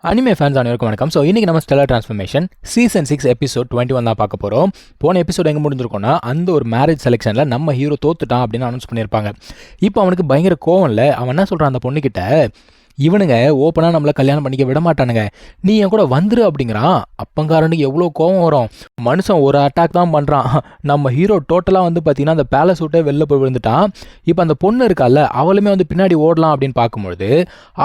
Anime fans அனைவருக்கும் வணக்கம். So இன்றைக்கி நம்ம ஸ்டெல்லர் ட்ரான்ஸ்ஃபர்மேஷன் சீசன் 6 எபிசோட் 21 தான் பார்க்க போகிறோம். போன எபிசோட் எங்கே முடிஞ்சிருக்கோன்னா, அந்த ஒரு மேரேஜ் செலெக்ஷனில் நம்ம ஹீரோ தோத்துட்டான் அப்படின்னு அனௌன்ஸ் பண்ணியிருப்பாங்க. இப்போ அவனுக்கு பயங்கர கோவம் இல்லை. அவன் என்ன சொல்கிறான் அந்த பொண்ணுக்கிட்ட, இவனுங்க ஓப்பனாக நம்மளை கல்யாணம் பண்ணிக்க விட மாட்டானுங்க, நீ என் கூட வந்துரு அப்படிங்கிறான். அப்பங்காரனுக்கு எவ்வளோ கோவம் வரும். மனுஷன் ஒரு அட்டாக் தான் பண்ணுறான். நம்ம ஹீரோ டோட்டலாக வந்து பார்த்தீங்கன்னா அந்த பேலஸ் விட்டே வெளில போய் விழுந்துட்டான். இப்போ அந்த பொண்ணு இருக்கால, அவளுமே வந்து பின்னாடி ஓடலாம் அப்படின்னு பார்க்கும்பொழுது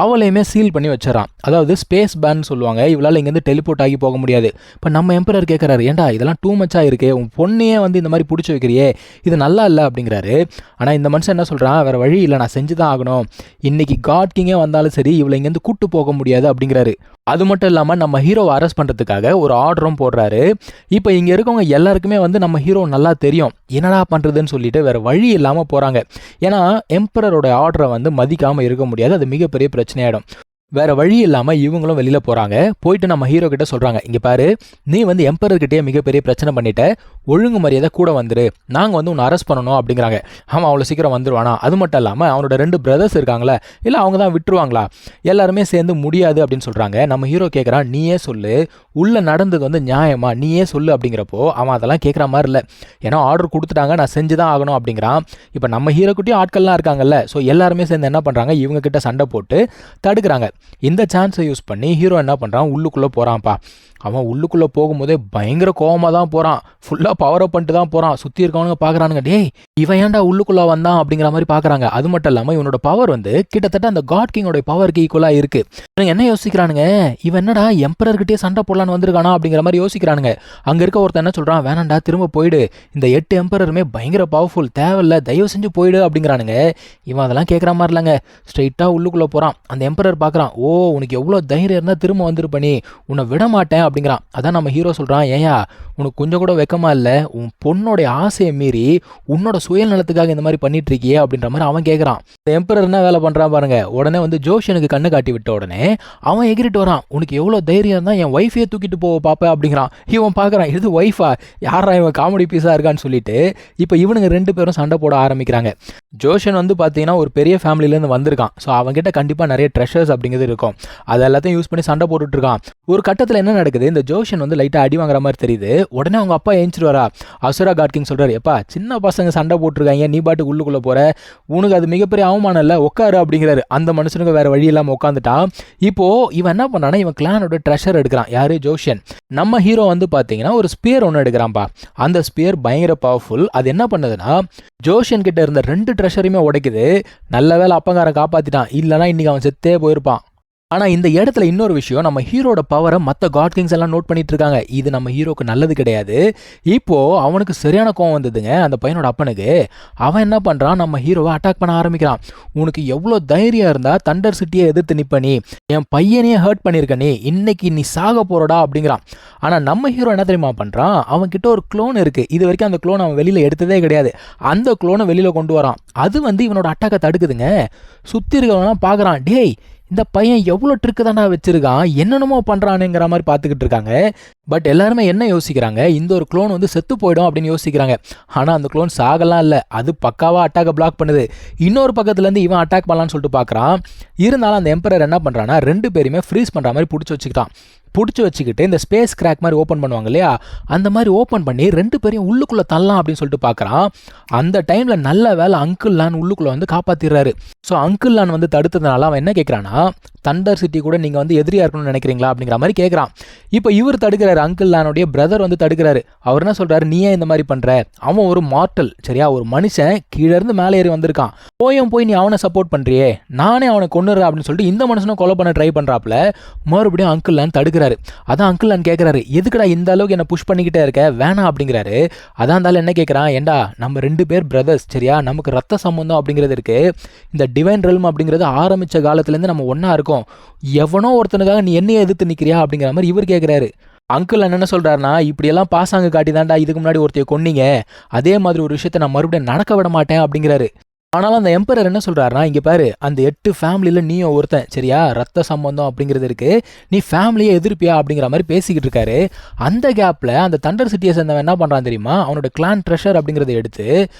அவளையுமே சீல் பண்ணி வச்சிடறான். அதாவது ஸ்பேஸ் பேன் சொல்லுவாங்க. இவளால் இங்கேருந்து டெலிபோர்ட் ஆகி போக முடியாது. இப்போ நம்ம எம்பரர் கேட்குறாரு, ஏன்டா இதெல்லாம் டூ மச்சாக இருக்கே, உன் பொண்ணையே வந்து இந்த மாதிரி பிடிச்சி வைக்கிறியே, இது நல்லா இல்லை அப்படிங்கிறாரு. ஆனால் இந்த மனுஷன் என்ன சொல்கிறான், வேறு வழி இல்லை, நான் செஞ்சு தான் ஆகணும், இன்னைக்கு காட் கிங்கே வந்தாலும் சரி இவளை இங்கேருந்து கூட்டு போக முடியாது அப்படிங்கிறாரு. அது மட்டும் இல்லாமல் நம்ம ஹீரோவை அரெஸ்ட் பண்ணுறதுக்காக ஒரு ஆர்டரும் போடுறாரு. இப்போ இங்கே இருக்கவங்க எல்லாருக்குமே வந்து நம்ம ஹீரோ நல்லா தெரியும், என்னடா பண்ணுறதுன்னு சொல்லிட்டு வேறு வழி இல்லாமல் போகிறாங்க. ஏன்னா எம்பரரோட ஆர்டரை வந்து மதிக்காமல் இருக்க முடியாது, அது மிகப்பெரிய பிரச்சனையாயிடும். வேறு வழி இல்லாமல் இவங்களும் வெளியில் போகிறாங்க. போயிட்டு நம்ம ஹீரோ கிட்ட சொல்கிறாங்க, இங்கே பாரு, நீ வந்து எம்பரர்கிட்டே மிகப்பெரிய பிரச்சனை பண்ணிட்ட, ஒழுங்கு மரியாதை கூட வந்துரு, நாங்கள் வந்து உன்னை அரெஸ்ட் பண்ணணும் அப்படிங்கிறாங்க. அவன் அவ்வளோ சீக்கிரம் வந்துடுவானா? அது மட்டும் இல்லாமல் அவனோட 2 பிரதர்ஸ் இருக்காங்களே, இல்லை அவங்க தான் விட்டுருவாங்களா? எல்லாருமே சேர்ந்து முடியாது அப்படின்னு சொல்கிறாங்க. நம்ம ஹீரோ கேட்குறான், நீயே சொல்லு, உள்ளே நடந்தது வந்து நியாயமா, நீயே சொல்லு அப்படிங்கிறப்போ அவன் அதெல்லாம் கேட்குற மாதிரி இல்லை. ஏன்னா ஆர்டர் கொடுத்துட்டாங்க, நான் செஞ்சு தான் ஆகணும் அப்படிங்கிறான். இப்போ நம்ம ஹீரோக்கிட்டையும் ஆட்கள்லாம் இருக்காங்கல்ல, ஸோ எல்லாருமே சேர்ந்து என்ன பண்ணுறாங்க, இவங்க கிட்ட சண்டை போட்டு தடுக்கிறாங்க. இந்த சான்ஸை யூஸ் பண்ணி ஹீரோ என்ன பண்ணுறான், உள்ளுக்குள்ளே போகிறான்ப்பா. அவன் உள்ளுக்குள்ளே போகும்போதே பயங்கர கோவமாக தான் போகிறான், ஃபுல்லாக பவர் அப் பண்ணிட்டு தான் போகிறான். சுற்றி இருக்கவனுங்க பார்க்குறானுங்க, டேய் இவன் ஏன்டா உள்ளுக்குள்ளே வந்தான் அப்படிங்கிற மாதிரி பார்க்குறாங்க. அது மட்டும் இல்லாமல் இவனோட பவர் வந்து கிட்டத்தட்ட அந்த காட் கிங்கோட பவருக்கு ஈக்குவலாக இருக்குது. இவங்க என்ன யோசிக்கிறானுங்க, இவன் என்னடா எம்பரர்கிட்டே சண்டை போடலான்னு வந்திருக்கானா அப்படிங்கிற மாதிரி யோசிக்கிறானுங்க. அங்கே இருக்க ஒருத்தன் என்ன சொல்கிறான், வேணாண்டா திரும்ப போயிடு, இந்த 8 எம்பரருமே பயங்கர பவர்ஃபுல், தேவையில்ல, தயவு செஞ்சு போயிடு அப்படிங்கிறானுங்க. இவன் அதெல்லாம் கேட்குற மாதிரி இல்லைங்க, ஸ்ட்ரெயிட்டாக உள்ளுக்குள்ளே போகிறான். அந்த எம்பரர் பார்க்குறான், ஓ உனக்கு எவ்வளோ தைரியம் இருந்தால் திரும்ப வந்துருப்பனி, உன்னை விட மாட்டேன் அப்படிங்கிறான். அதான் நம்ம ஹீரோ சொல்கிறான், ஏயா உனக்கு கொஞ்சம் கூட வெக்கமா இல்லை, உன் பொண்ணோடைய ஆசையை மீறி உன்னோட சுயநலத்துக்காக இந்த மாதிரி பண்ணிட்டு இருக்கியே அப்படின்ற மாதிரி அவன் கேட்குறான். இந்த எம்பரர் என்ன வேலை பண்ணுறான் பாருங்க. உடனே வந்து ஜோஷனுக்கு கண்ணு காட்டி விட்ட உடனே அவன் எகிரிட்டு வரான், உனக்கு எவ்வளோ தைரியம் இருந்தால் என் ஒய்ஃபையே தூக்கிட்டு போக பார்ப்பேன் அப்படிங்கிறான். இவன் பார்க்குறான், இது ஒய்ஃபா, யாரா இவன் காமெடி பீஸாக இருக்கான்னு சொல்லிட்டு இப்போ இவனுங்க 2 பேரும் சண்டை போட ஆரம்பிக்கிறாங்க. ஜோஷன் வந்து பார்த்தீங்கன்னா ஒரு பெரிய ஃபேமிலியிலேருந்து வந்திருக்கான். ஸோ அவங்ககிட்ட கண்டிப்பாக நிறைய ட்ரெஷர்ஸ் அப்படிங்கிறது இருக்கும். அது எல்லாத்தையும் யூஸ் பண்ணி சண்டை போட்டுட்டு இருக்கான். ஒரு கட்டத்தில் என்ன நடக்குது, இந்த ஜோஷன் வந்து லைட்டாக அடி வாங்குற மாதிரி தெரியுது. உடனே அவங்க அப்பா எழுந்துருவாரா. அசுரா காட் கிங் சொல்கிறார், எப்பா சின்ன பசங்க சண்டை போட்டிருக்காங்க, நீ பாட்டுக்கு உள்ளுக்குள்ளே போகிற, உனக்கு அது மிகப்பெரிய அவமானம் இல்லை, உட்காரு அப்படிங்கிறாரு. அந்த மனுஷனுக்கு வேறு வழி இல்லாமல் உட்காந்துட்டான். இப்போது இவன் என்ன பண்ணானா, இவன் கிளானோட ட்ரெஷர் எடுக்கிறான். யார்? ஜோஷன். நம்ம ஹீரோ வந்து பார்த்தீங்கன்னா ஒரு ஸ்பியர் ஒன்று எடுக்கிறான்ப்பா. அந்த ஸ்பியர் பயங்கர பவர்ஃபுல். அது என்ன பண்ணுதுன்னா, ஜோஷன் கிட்ட இருந்த 2 ட்ரெஷரையுமே உடைக்குது. நல்ல வேலை அப்பங்காரன் காப்பாற்றிட்டான், இல்லைனா இன்றைக்கி அவன் செத்தே போயிருப்பான். ஆனால் இந்த இடத்துல இன்னொரு விஷயம், நம்ம ஹீரோட பவரை மற்ற காட் கிங்ஸ் எல்லாம் நோட் பண்ணிட்டு இருக்காங்க. இது நம்ம ஹீரோக்கு நல்லது கிடையாது. இப்போது அவனுக்கு சரியான கோவம் வந்ததுங்க அந்த பையனோட அப்பனுக்கு. அவன் என்ன பண்ணுறான், நம்ம ஹீரோவை அட்டாக் பண்ண ஆரம்பிக்கிறான். உனக்கு எவ்வளோ தைரியம் இருந்தால் தண்டர் சிட்டியை எதிர்த்து நிற்ப, நீ என் பையனையே ஹர்ட் பண்ணியிருக்க, நீ இன்னைக்கு நீ சாக போறடா அப்படிங்கிறான். ஆனால் நம்ம ஹீரோ என்ன தெரியுமா பண்ணுறான், அவன்கிட்ட ஒரு க்ளோன் இருக்குது. இது வரைக்கும் அந்த க்ளோன் அவன் வெளியில் எடுத்ததே கிடையாது. அந்த க்ளோனை வெளியில் கொண்டு வரான். அது வந்து இவனோட அட்டாக்கை தடுக்குதுங்க. சுற்றி இருக்கவங்களாம் பார்க்குறான், டேய் இந்த பையன் எவ்வளோ ட்ரிக்கு தானே வச்சிருக்கான், என்னென்னமோ பண்ணுறானுங்கிற மாதிரி பார்த்துக்கிட்டு இருக்காங்க. பட் எல்லாருமே என்ன யோசிக்கிறாங்க, இந்த ஒரு க்ளோன் வந்து செத்து போயிடும் அப்படின்னு யோசிக்கிறாங்க. ஆனால் அந்த க்ளோன் சாகலாம் இல்லை, அது பக்காவாக அட்டாக்கை பிளாக் பண்ணுது. இன்னொரு பக்கத்துலேருந்து இவன் அட்டாக் பண்ணலான்னு சொல்லிட்டு பார்க்குறான். இருந்தாலும் அந்த எம்பரர் என்ன பண்ணுறான்னா 2 பேருமே ஃப்ரீஸ் பண்ணுற மாதிரி பிடிச்சி வச்சுக்கிட்டு இந்த ஸ்பேஸ் கிராக் மாதிரி ஓப்பன் பண்ணுவாங்க இல்லையா, அந்த மாதிரி ஓப்பன் பண்ணி 2 பேரையும் உள்ளுக்குள்ளே தள்ளலாம் அப்படின்னு சொல்லிட்டு பார்க்குறான். அந்த டைமில் நல்ல வேலை அங்கிள் லான் உள்ளுக்குள்ளே வந்து காப்பாற்றிடுறாரு. ஸோ அங்கிள் லான் வந்து தடுத்ததுனால அவன் என்ன கேட்குறான்னா, தண்டர் சிட்டி கூட நீங்கள் வந்து எதிரியாக இருக்கணும்னு நினைக்கிறீங்களா அப்படிங்கிற மாதிரி கேட்குறான். இப்போ இவர் தடுக்கிறாரு, அங்கிள் லானுடைய பிரதர் வந்து தடுக்கிறாரு. அவர் என்ன சொல்கிறாரு, நீ ஏன் இந்த மாதிரி பண்ணுற, அவன் ஒரு மார்ட்டல் சரியா, ஒரு மனுஷன் கீழேருந்து மேலே ஏறி வந்திருக்கான், போய் நீ அவனை சப்போர்ட் பண்ணுறியே, நானே அவனை கொன்னுறேன் அப்படின்னு சொல்லிட்டு இந்த மனுஷனை கொலை பண்ண ட்ரை பண்ணுறாப்புல. மறுபடியும் அங்கிள் லான் தடுக்கிறாரு. அதான் அங்கிள் லான் கேட்குறாரு, எதுக்குடா இந்த அளவுக்கு என்ன புஷ் பண்ணிக்கிட்டே இருக்க, வேணாம் அப்படிங்கிறாரு. அதான் இருந்தாலும் என்ன கேட்குறான், ஏண்டா நம்ம 2 பேர் பிரதர்ஸ் சரியா, நமக்கு ரத்த சம்பந்தம் அப்படிங்கிறது இருக்கு, இந்த டிவைன் ரெல்ம் அப்படிங்கிறது ஆரம்பித்த காலத்துலேருந்து நம்ம ஒன்றா இருக்கோம், எவனோ ஒருத்தனுக்காக நீ என்னையே எதிர்த்து நிற்கிறியா அப்படிங்கிற மாதிரி இவர் கேட்குறாரு. அங்கிள் என்ன சொல்கிறாருன்னா, இப்படியெல்லாம் பாசாங்க காட்டி தாண்டா இதுக்கு முன்னாடி ஒருத்தைய கொன்னீங்க, அதே மாதிரி ஒரு விஷயத்தை நான் மறுபடியும் நடக்க விட மாட்டேன் அப்படிங்கிறாரு. ஆனாலும் அந்த எம்பரர் என்ன சொல்கிறாருன்னா, இங்கே பாரு, அந்த 8 ஃபேமிலியில் நீயும் ஒருத்தன் சரியா, ரத்த சம்பந்தம் அப்படிங்கிறது இருக்குது, நீ ஃபேமிலியை எதிர்ப்பியா அப்படிங்கிற மாதிரி பேசிக்கிட்டு இருக்காரு. அந்த கேப்பில் அந்த தண்டர் சிட்டியை சேர்ந்தவன் என்ன பண்ணுறான் தெரியுமா, அவனோட கிளான் ட்ரெஷர் அப்படிங்கிறத எடுத்து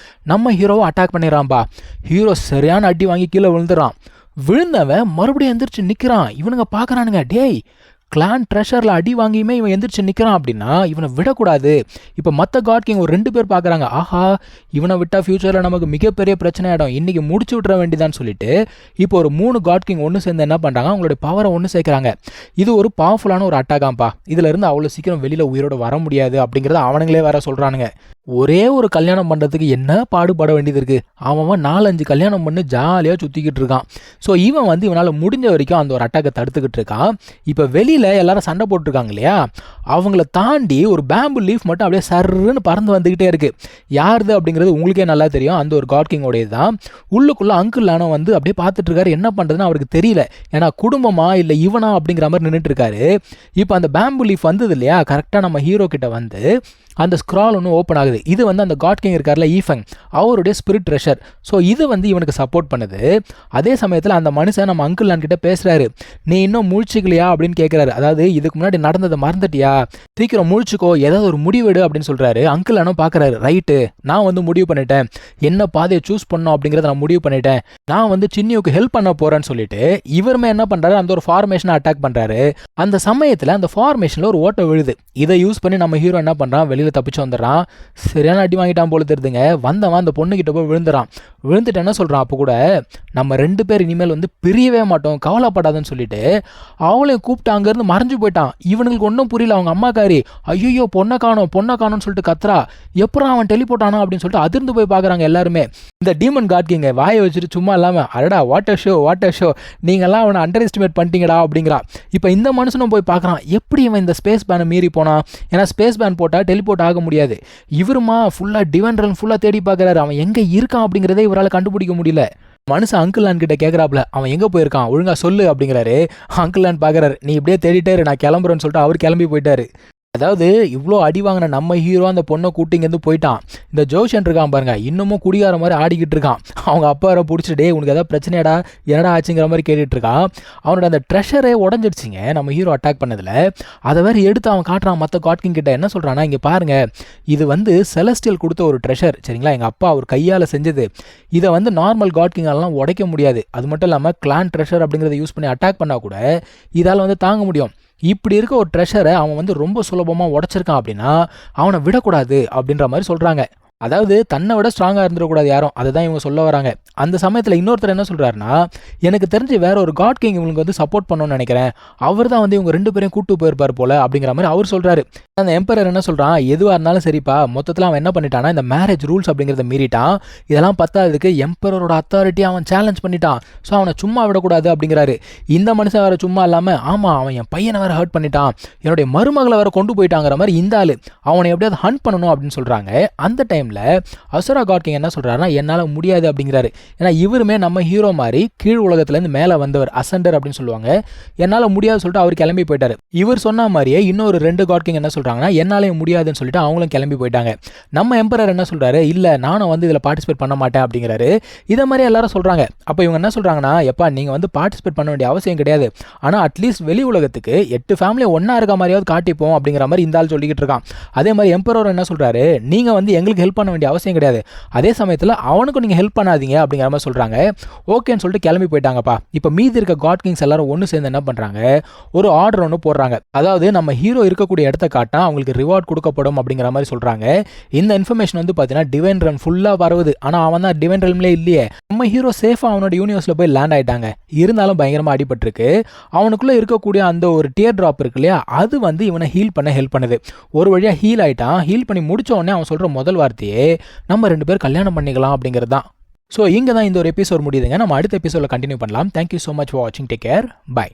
நம்ம ஹீரோவை அட்டாக் பண்ணிடுறான்பா. ஹீரோ சரியான அடி வாங்கி கீழே விழுந்துடுறான். விழுந்தவன் மறுபடியும் எந்திரிச்சு நிற்கிறான். இவனுங்க பார்க்குறானுங்க, டேய் கிளான் ட்ரெஷரில் அடி வாங்கியுமே இவன் எந்திரிச்சு நிற்கிறான் அப்படின்னா இவனை விடக்கூடாது. இப்போ மற்ற காட் கிங் ஒரு 2 பேர் பார்க்குறாங்க, ஆஹா இவனை விட்டால் ஃப்யூச்சரில் நமக்கு மிகப்பெரிய பிரச்சனை ஆகிடும், இன்றைக்கி முடிச்சு விட்ற வேண்டியதான்னு சொல்லிட்டு இப்போ ஒரு 3 காட் கிங் ஒன்று சேர்ந்து என்ன பண்ணுறாங்க, அவங்களுடைய பவரை ஒன்று சேர்க்குறாங்க. இது ஒரு பவர்ஃபுல்லான ஒரு அட்டாகாம்பா. இதில் இருந்து அவ்வளோ சீக்கிரம் வெளியில் உயிரோடு வர முடியாது அப்படிங்கிறத அவனுங்களே வேற சொல்கிறானுங்க. ஒரே ஒரு கல்யாணம் பண்ணுறதுக்கு என்ன பாடுபட வேண்டியது இருக்குது. அவன் 4-5 கல்யாணம் பண்ணி ஜாலியாக சுற்றிக்கிட்டு இருக்கான். ஸோ இவன் வந்து இவனால் முடிஞ்ச வரைக்கும் அந்த ஒரு அட்டாக்கை தடுத்துக்கிட்டு இருக்கான். இப்போ வெளியில் எல்லாரும் சண்டை போட்டுருக்காங்க இல்லையா, அவங்கள தாண்டி ஒரு பேம்பு லீஃப் மட்டும் அப்படியே சர்ன்னு பறந்து வந்துக்கிட்டே இருக்குது. யாருது அப்படிங்கிறது உங்களுக்கே நல்லா தெரியும், அந்த ஒரு காட் கிங்கோடைய தான். உள்ளுக்குள்ளே அங்கிள் லானோ வந்து அப்படியே பார்த்துட்டு இருக்காரு, என்ன பண்ணுறதுன்னு அவருக்கு தெரியல. ஏன்னா குடும்பமா இல்லை இவனா அப்படிங்கிற மாதிரி நின்றுட்டு இருக்காரு. இப்போ அந்த பேம்பு லீஃப் வந்தது இல்லையா, கரெக்டாக நம்ம ஹீரோ கிட்ட வந்து அந்த ஸ்க்ரால் ஒன்று ஓப்பன் ஆகுது. இது வந்து அந்த காட் கிங் இருக்கார்ல ஈஃபங், அவருடைய ஸ்பிரிட் ட்ரெஷர். ஸோ இது வந்து இவனுக்கு சப்போர்ட் பண்ணுது. அதே சமயத்தில் அந்த மனுஷன் நம்ம அங்கிள் கிட்ட பேசுகிறாரு, நீ இன்னும் முழிச்சிக்கலையா அப்படின்னு கேட்குறாரு. அதாவது இதுக்கு முன்னாடி நடந்ததை மறந்துட்டியா, சீக்கிரம் முழிச்சிக்கோ, ஏதாவது ஒரு முடிவெடு அப்படின்னு சொல்கிறாரு. அங்கிள் அண்ணன் பார்க்குறாரு, ரைட்டு நான் வந்து முடிவு பண்ணிட்டேன், என்ன பாதையை சூஸ் பண்ணோம் அப்படிங்கிறத நான் முடிவு பண்ணிட்டேன், நான் வந்து சின்னியுக்கு ஹெல்ப் பண்ண போகிறேன்னு சொல்லிட்டு இவருமே என்ன பண்ணுறாரு, அந்த ஒரு ஃபார்மேஷனை அட்டாக் பண்ணுறாரு. அந்த சமயத்தில் அந்த ஃபார்மேஷனில் ஒரு ஓட்டை விழுது. இதை யூஸ் பண்ணி நம்ம ஹீரோ என்ன பண்ணுறான், வெளியில் தப்பிச்சு வந்துடுறான். சரியான அடி வாங்கிட்டான் போல தெரியுதுங்க. வந்தவன் அந்த பொண்ணுக்கிட்ட போய் விழுந்துறான். விழுந்துட்டு என்ன சொல்கிறான், அப்போ கூட நம்ம 2 பேர் இனிமேல் வந்து பிரியவே மாட்டோம், கவலைப்படாதுன்னு சொல்லிட்டு அவளையும் கூப்பிட்டு அங்கேருந்து மறைஞ்சு போயிட்டான். இவனுக்கு ஒன்றும் புரியல. அவங்க அம்மாக்காரி ஐயோ பொண்ணை காணோம்னு சொல்லிட்டு கத்துறா. எப்பறம் அவன் டெலிபோர்ட் ஆனா அப்படின்னு சொல்லிட்டு அதிர்ந்து போய் பார்க்குறாங்க எல்லாருமே. இந்த டீமன் காட் கிங்க வாயை வச்சுட்டு சும்மா இல்லாமல், அடடா வாட் அ ஷோ, நீங்கள்லாம் அவனை அண்டர் எஸ்டிமேட் பண்ணிட்டீங்கடா அப்படிங்கிறா. இப்போ இந்த மனுஷனும் போய் பார்க்குறான், எப்படி இவன் இந்த ஸ்பேஸ் பேனை மீறி போனான். ஏன்னா ஸ்பேஸ் பேன் போட்டால் டெலிபோர்ட் ஆக முடியாது. இவருமா ஃபுல்லாக டிவைன் ரன் ஃபுல்லாக தேடி பார்க்குறாரு, அவன் எங்கே இருக்கான் அப்படிங்கிறதே இவரால் கண்டுபிடிக்க முடியல. மனுஷன் அங்கிள் லான் கிட்ட கேட்குறாப்புல, அவன் எங்கே போயிருக்கான் ஒழுங்கா சொல்லு அப்படிங்கிறாரு. அங்கிள் லான் பார்க்குறாரு, நீ இப்படியே தேடிட்டே நான் கிளம்புறேன்னு சொல்லிட்டு அவர் கிளம்பி போயிட்டாரு. அதாவது இவ்வளோ அடி வாங்கின நம்ம ஹீரோ அந்த பொண்ணை கூட்டிங்கேருந்து போயிட்டான். இந்த ஜோஷன் இருக்கான் பாருங்க, இன்னமும் குடிகார மாதிரி ஆடிக்கிட்டு இருக்கான். அவங்க அப்பா வர பிடிச்சிட்டு, உனக்கு எதாவது பிரச்சனையாடா என்னடா ஆச்சுங்கிற மாதிரி கேட்டுட்டு இருக்கான். அவனோட அந்த ட்ரெஷரே உடஞ்சிடுச்சிங்க நம்ம ஹீரோ அட்டாக் பண்ணதில். அதை வேறு எடுத்து அவன் காட்டுறான் மற்ற காட்கிங் கிட்ட. என்ன சொல்கிறான்னா, இங்கே பாருங்க, இது வந்து செலஸ்டியல் கொடுத்த ஒரு ட்ரெஷர் சரிங்களா, எங்கள் அப்பா அவர் கையால் செஞ்சது. இதை வந்து நார்மல் காட்கிங்காலலாம் உடைக்க முடியாது. அது மட்டும் இல்லாமல் கிளான் ட்ரெஷர் அப்படிங்கிறத யூஸ் பண்ணி அட்டாக் பண்ணால் கூட இதால் வந்து தாங்க முடியும். இப்படி இருக்க ஒரு ட்ரெஷரை அவன் வந்து ரொம்ப சுலபமாக உடச்சிருக்கான் அப்படின்னா அவனை விடக்கூடாது அப்படின்ற மாதிரி சொல்கிறாங்க. அதாவது தன்னை விட ஸ்ட்ராங்காக இருந்துடக்கூடாது யாரும், அதை தான் இவங்க சொல்ல வராங்க. அந்த சமயத்தில் இன்னொருத்தர் என்ன சொல்கிறாருன்னா, எனக்கு தெரிஞ்சு வேற ஒரு காட் கிங் இவங்களுக்கு வந்து சப்போர்ட் பண்ணணும்னு நினைக்கிறேன், அவர் தான் வந்து இவங்க 2 பேரையும் கூட்டு போயிருப்பார் போல அப்படிங்கிற மாதிரி அவர் சொல்கிறாரு. அந்த எம்பரர் என்ன சொல்கிறான், எதுவாக இருந்தாலும் சரிப்பா, மொத்தத்தில் அவன் என்ன பண்ணிட்டான்னா இந்த மேரேஜ் ரூல்ஸ் அப்படிங்கிறத மீறிட்டான். இதெல்லாம் பத்தாததுக்கு எம்பரரோட அத்தாரிட்டி அவன் சேலஞ்ச் பண்ணிட்டான். ஸோ அவனை சும்மா விடக்கூடாது அப்படிங்கிறாரு. இந்த மனுஷன் வேறு சும்மா இல்லாமல், ஆமாம் அவன் என் பையனை வேறு ஹர்ட் பண்ணிட்டான், என்னுடைய மருமகளை வேறு கொண்டு போயிட்டாங்கிற மாதிரி இந்த ஆள் அவனை எப்படியாவது ஹண்ட் பண்ணணும் அப்படின்னு சொல்கிறாங்க. அந்த டைம் அசுரா காட் கிங் என்ன சொல்றாருன்னா, என்னால் முடியாது அப்படிங்கிறாரு. ஏன்னா இவருமே நம்ம ஹீரோ மாதிரி கீழ் உலகத்துலேருந்து மேலே வந்தவர், அசண்டர் அப்படின்னு சொல்லுவாங்க. என்னால் முடியாது சொல்லிட்டு அவர் கிளம்பி போயிட்டாரு. இவர் சொன்ன மாதிரியே இன்னொரு 2 காட் கிங் என்ன சொல்றாங்கன்னா, என்னாலையும் முடியாதுன்னு சொல்லிட்டு அவங்களும் கிளம்பி போயிட்டாங்க. நம்ம எம்பரர் என்ன சொல்றாரு, இல்லை நானும் வந்து இதில் பார்ட்டிசிபேட் பண்ண மாட்டேன் அப்படிங்கிறாரு. இதை மாதிரி எல்லாரும் சொல்றாங்க. அப்போ இவங்க என்ன சொல்றாங்கன்னா, எப்பா நீங்கள் வந்து பார்ட்டிசிபேட் பண்ண வேண்டிய அவசியம் கிடையாது, ஆனால் அட்லீஸ்ட் வெளி உலகத்துக்கு 8 ஃபேமிலி ஒன்றா இருக்க மாதிரியாவது காட்டிப்போம் அப்படிங்கிற மாதிரி இந்த ஆள் சொல்லிக்கிட்டு இருக்கான். அதே மாதிரி எம்பரர் என்ன சொல்றாரு, நீங்கள் வந்து எங்களுக்கு ஹெல்ப் பண்ண வேண்டிய அவசியம் கிடையாது, அதே சமயத்தில் அவனுக்கும் நீங்கள் ஹெல்ப் பண்ணாதீங்க அப்படிங்கிற மாதிரி சொல்கிறாங்க. ஓகேன்னு சொல்லிட்டு கிளம்பி போயிட்டாங்கப்பா. இப்போ மீதி இருக்க காட் கிங்ஸ் எல்லாரும் ஒன்று சேர்ந்து என்ன பண்ணுறாங்க, ஒரு ஆர்டர் ஒன்று போடுறாங்க. அதாவது நம்ம ஹீரோ இருக்கக்கூடிய இடத்த காட்டினா அவங்களுக்கு ரிவார்ட் கொடுக்கப்படும் அப்படிங்கிற மாதிரி சொல்கிறாங்க. இந்த இன்ஃபர்மேஷன் வந்து பார்த்தீங்கன்னா டிவைன் ரன் ஃபுல்லாக பரவுது. ஆனால் அவன் தான் டிவைன் ரன்லேயே இல்லையே. நம்ம ஹீரோ சேஃபாக அவனோட யூனிவர்ஸில் போய் லேண்ட் ஆகிட்டாங்க. இருந்தாலும் பயங்கரமாக அடிபட்டிருக்கு. அவனுக்குள்ளே இருக்கக்கூடிய அந்த ஒரு டியர் ட்ராப் இருக்கு இல்லையா, அது வந்து இவனை ஹீல் பண்ண ஹெல்ப் பண்ணுது. ஒரு வழியாக ஹீல் ஆகிட்டான். ஹீல் பண்ணி முடிச்ச உடனே அவன் சொல்கிற முதல் வார்த்தையே நம்ம 2 பேர் கல்யாணம் பண்ணிக்கலாம் அப்படிங்கிறது தான். ஸோ இங்கே தான் இந்த ஒரு எபிசோட் முடியுதுங்க. நம்ம அடுத்த எபிசோடில் கண்டினியூ பண்ணலாம். தேங்க்யூ ஸோ மச் ஃபார் வாட்சிங். Take care. பை.